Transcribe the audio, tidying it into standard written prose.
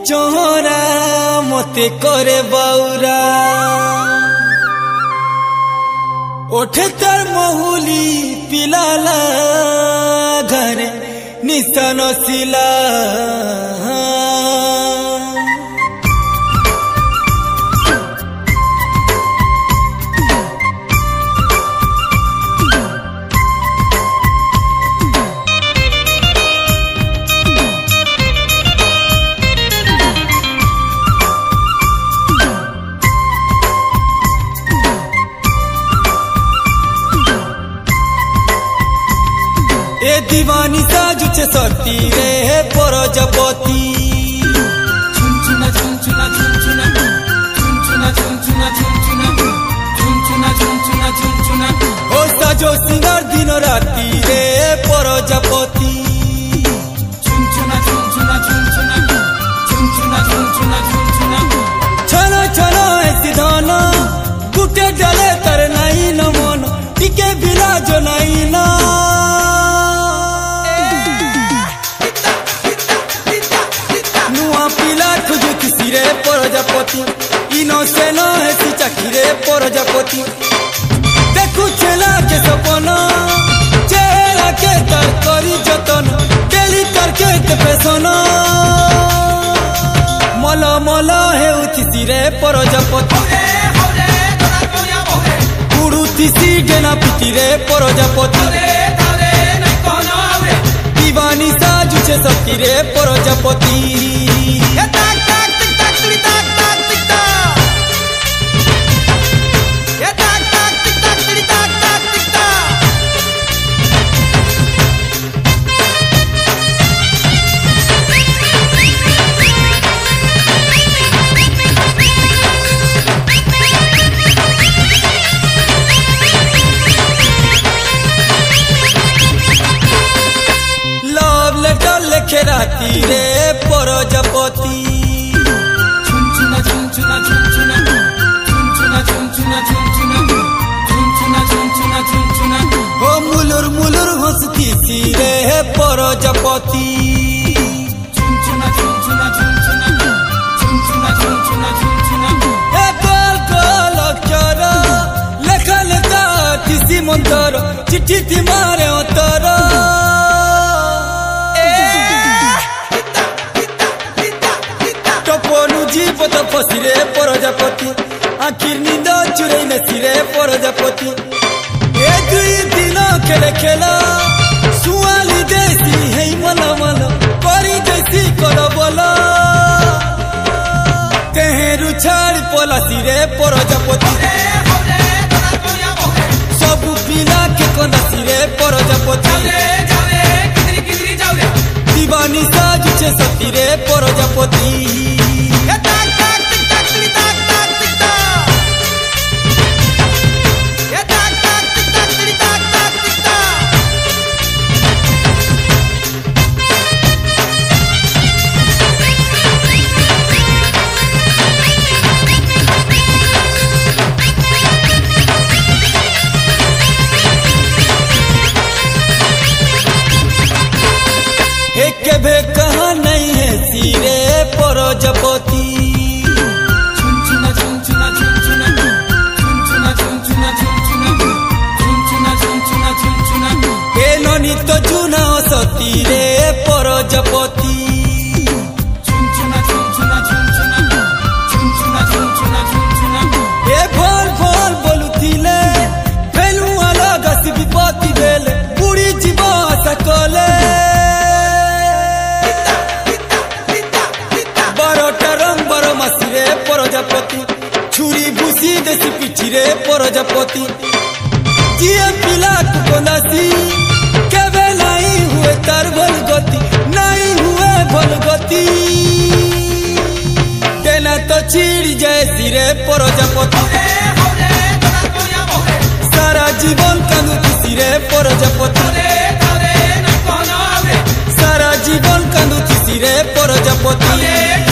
चोहरा मते करे बाउरा ओठे तर महुली पिलाला घरे निशान सिला ए दीवानी साजुचे सती रे परजपति झुनझुना झुनझुना झुनझुना झुनझुना झुनझुना झुनझुना झुनझुना झुनझुना ओ साजो सिंगार दिन राती रे परजपति झुनझुना झुनझुना झुनझुना झुनझुना झुनझुना झुनझुना चलो चलो ऐसी धाना गुटे डले तर नहीं न मन टिके बिना जो नहीं ना परजपति इनो से न है चाखिरे परजपति देखु चेला के सपना चेहरा के तर करी जतन डेली करके पेसना मल मल है उठी रे परजपति उड़ुती डेना पिटी रे परजपति दीवानी साजुचे सती रे परजपति राती रे परजपति झुनझुना झुनझुना झुनझुना झुनझुना झुनझुना झुनझुना झुनझुना झुनझुना हो मुलुर मुलुर हंसती सी रे परजपति झुनझुना झुनझुना झुनझुना झुनझुना झुनझुना झुनझुना ए गोल गोल अक्षर लेखल तिसी मंतर चिट्ठी थी मारे अंतर जीवत फसिरे परजपति आखिर नींद चुरई नसीरे परजपति ए दुई दिन खेले खेला सुआली देसी है मन मन करी देसी कर बोला तेहरू छाड़ पलासी रे परजपति सब पिला के कनासी रे परजपति दीवानी साजुचे सती रे परजपति केभे कहा नहीं है सिरे परजपति झुनझुना झुनझुना झुनझुना झुनझुना झुनझुना झुनझुना झुनझुना झुनझुना ए ननी तो जुना सती रे परजपति झुनझुना झुनझुना झुनझुना झुनझुना झुनझुना झुनझुना ए भोल भोल बोलुथिले फेलु अलग सी विपत्ति बेले बुढ़ी जीव सकले परजपति छुरी भूसी देसी पिठी रे परजपति जिए पिला कुनासी केवे नहीं हुए तार भल गति नहीं हुए भल गति देना तो चिड़ी जाए सिरे परजपति सारा जीवन कांदुती सिरे परजपति सारा जीवन कांदुती सिरे परजपति।